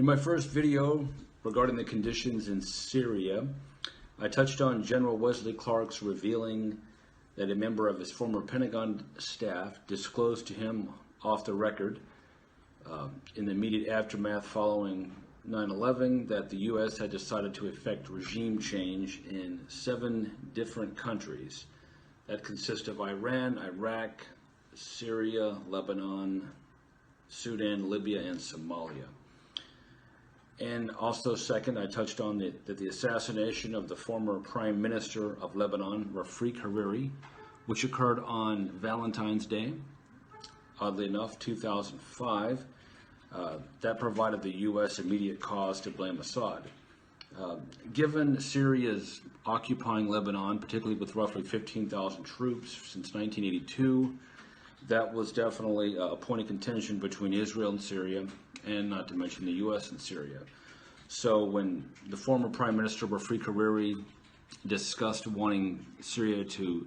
my first video regarding the conditions in Syria, I touched on General Wesley Clark's revealing that a member of his former Pentagon staff disclosed to him off the record in the immediate aftermath following 9/11 that the U.S. had decided to effect regime change in 7 different countries that consist of Iran, Iraq, Syria, Lebanon, Sudan, Libya, and Somalia. And also, second, I touched on that the assassination of the former Prime Minister of Lebanon, Rafik Hariri, which occurred on Valentine's Day, oddly enough, 2005, that provided the U.S. immediate cause to blame Assad. Given Syria's occupying Lebanon, particularly with roughly 15,000 troops since 1982, that was definitely a point of contention between Israel and Syria, and not to mention the U.S. and Syria. So when the former Prime Minister Rafik Hariri discussed wanting Syria to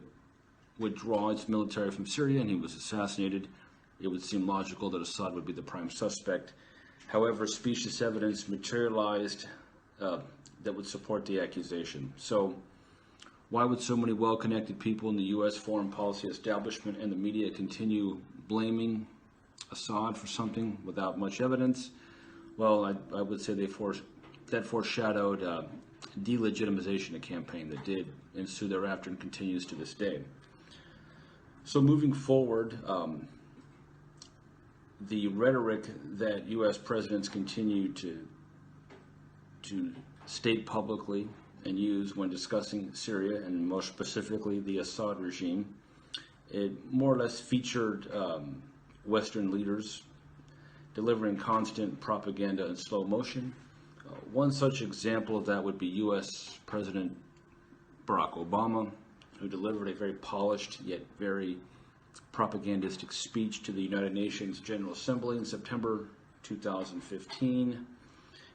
withdraw its military from Syria and he was assassinated, it would seem logical that Assad would be the prime suspect. However, specious evidence materialized that would support the accusation. So why would so many well-connected people in the U.S. foreign policy establishment and the media continue blaming Assad for something without much evidence? Well, I would say that foreshadowed delegitimization of campaign that did ensue thereafter and continues to this day. So moving forward, the rhetoric that U.S. presidents continue to state publicly and use when discussing Syria, and more specifically the Assad regime, it more or less featured Western leaders delivering constant propaganda in slow motion. One such example of that would be U.S. President Barack Obama, who delivered a very polished yet very propagandistic speech to the United Nations General Assembly in September 2015.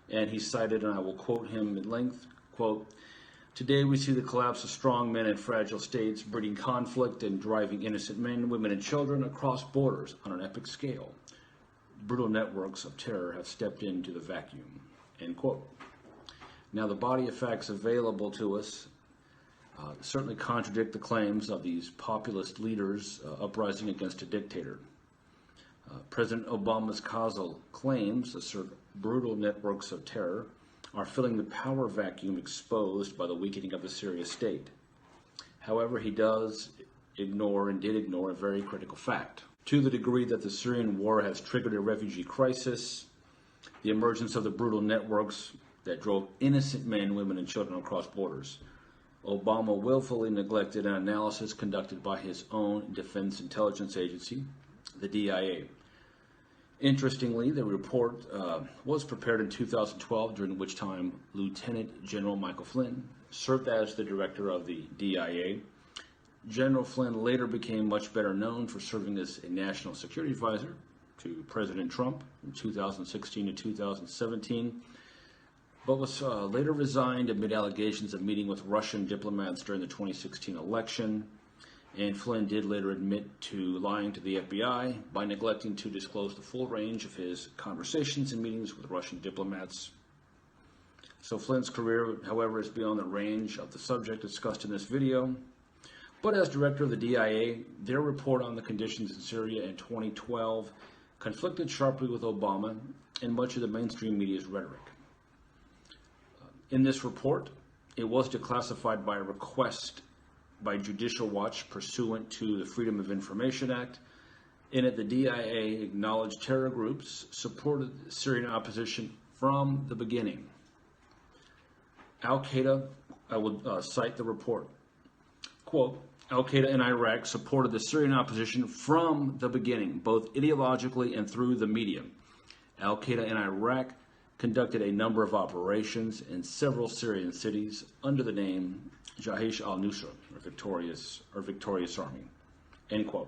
And he cited, and I will quote him at length, quote, "Today we see the collapse of strong men and fragile states, breeding conflict and driving innocent men, women, and children across borders on an epic scale. Brutal networks of terror have stepped into the vacuum," end quote. Now, the body of facts available to us certainly contradict the claims of these populist leaders uprising against a dictator. President Obama's causal claims assert brutal networks of terror are filling the power vacuum exposed by the weakening of the Syria state. However, he does ignore and did ignore a very critical fact. To the degree that the Syrian war has triggered a refugee crisis, the emergence of the brutal networks that drove innocent men, women, and children across borders, Obama willfully neglected an analysis conducted by his own defense intelligence agency, the DIA. Interestingly, the report was prepared in 2012, during which time Lieutenant General Michael Flynn served as the director of the DIA. General Flynn later became much better known for serving as a national security advisor to President Trump from 2016 to 2017, but was later resigned amid allegations of meeting with Russian diplomats during the 2016 election. And Flynn did later admit to lying to the FBI by neglecting to disclose the full range of his conversations and meetings with Russian diplomats. So Flynn's career, however, is beyond the range of the subject discussed in this video. But as director of the DIA, their report on the conditions in Syria in 2012 conflicted sharply with Obama and much of the mainstream media's rhetoric. In this report, it was declassified by request by Judicial Watch pursuant to the Freedom of Information Act. In it, the DIA acknowledged terror groups supported Syrian opposition from the beginning. Al-Qaeda, I will cite the report, quote, "Al-Qaeda in Iraq supported the Syrian opposition from the beginning, both ideologically and through the media. Al-Qaeda in Iraq conducted a number of operations in several Syrian cities under the name Jaish al-Nusra, or Victorious Army," end quote.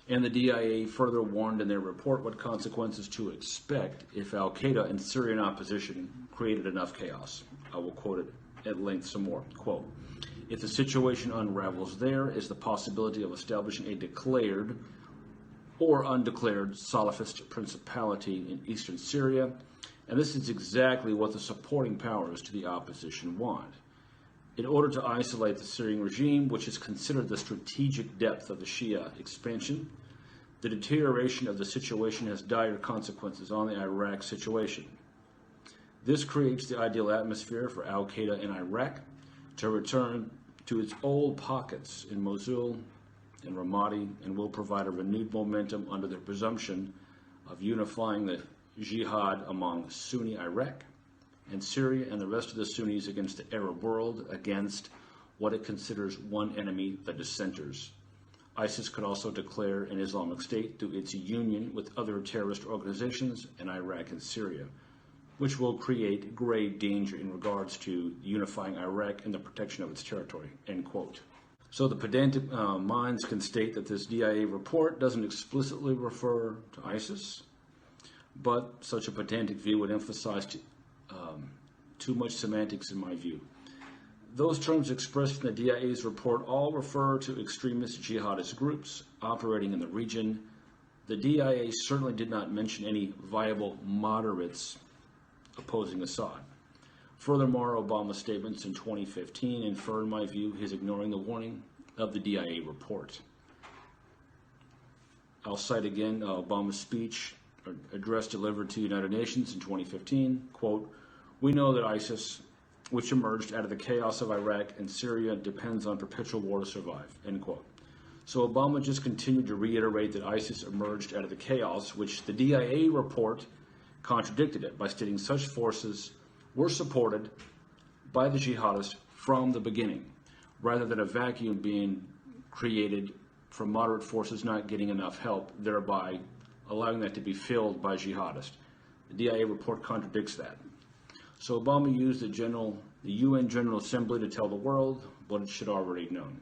And the DIA further warned in their report what consequences to expect if Al-Qaeda and Syrian opposition created enough chaos. I will quote it at length some more. Quote, "If the situation unravels, there is the possibility of establishing a declared or undeclared Salafist principality in eastern Syria And this is exactly what the supporting powers to the opposition want. In order to isolate the Syrian regime, which is considered the strategic depth of the Shia expansion, the deterioration of the situation has dire consequences on the Iraq situation. This creates the ideal atmosphere for al-Qaeda in Iraq to return to its old pockets in Mosul and Ramadi, and will provide a renewed momentum under the presumption of unifying the jihad among Sunni Iraq and Syria and the rest of the Sunnis against the Arab world, against what it considers one enemy, the dissenters. ISIS could also declare an Islamic State through its union with other terrorist organizations in Iraq and Syria, which will create grave danger in regards to unifying Iraq and the protection of its territory, end quote. So the pedantic minds can state that this DIA report doesn't explicitly refer to ISIS, but such a pedantic view would emphasize too much semantics in my view. Those terms expressed in the DIA's report all refer to extremist jihadist groups operating in the region. The DIA certainly did not mention any viable moderates opposing Assad. Furthermore, Obama's statements in 2015 infer, in my view, his ignoring the warning of the DIA report. I'll cite again Obama's speech, address delivered to the United Nations in 2015, quote, "We know that ISIS, which emerged out of the chaos of Iraq and Syria, depends on perpetual war to survive," end quote. So Obama just continued to reiterate that ISIS emerged out of the chaos, which the DIA report contradicted it by stating such forces were supported by the jihadists from the beginning, rather than a vacuum being created from moderate forces not getting enough help, thereby allowing that to be filled by jihadists. The DIA report contradicts that. So Obama used the UN General Assembly to tell the world what it should already have known.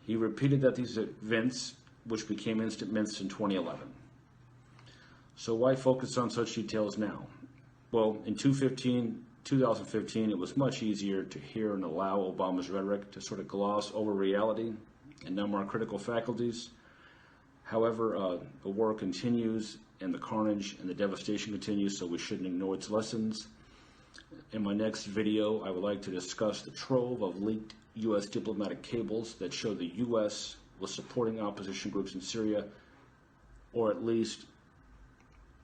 He repeated that these events, which became instant myths in 2011. So why focus on such details now? Well, in 2015, it was much easier to hear and allow Obama's rhetoric to sort of gloss over reality and numb our critical faculties. However, the war continues, and the carnage and the devastation continues, so we shouldn't ignore its lessons. In my next video, I would like to discuss the trove of leaked U.S. diplomatic cables that show the U.S. was supporting opposition groups in Syria, or at least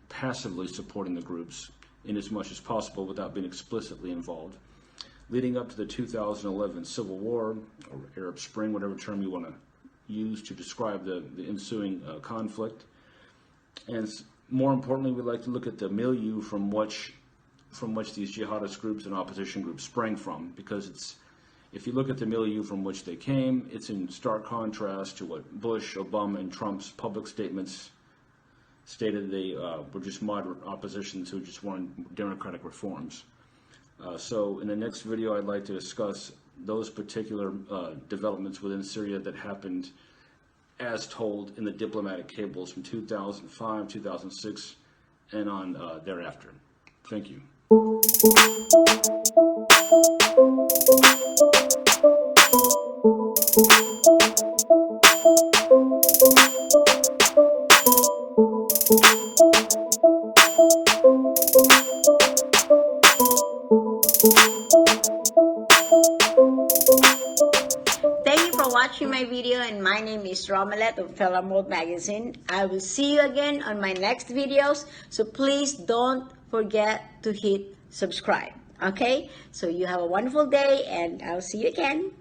passively supporting the groups in as much as possible without being explicitly involved, leading up to the 2011 Civil War, or Arab Spring, whatever term you want to use to describe the ensuing conflict. And more importantly, we'd like to look at the milieu from which these jihadist groups and opposition groups sprang from, because if you look at the milieu from which they came, it's in stark contrast to what Bush, Obama, and Trump's public statements stated. They were just moderate oppositions who just wanted democratic reforms. So in the next video, I'd like to discuss those particular developments within Syria that happened as told in the diplomatic cables from 2005, 2006, and on thereafter. Thank you. Thank you for watching my video, and my name is Romelet of Fil-Am World Magazine. I will see you again on my next videos, so please don't forget to hit subscribe. Okay, so you have a wonderful day, and I'll see you again.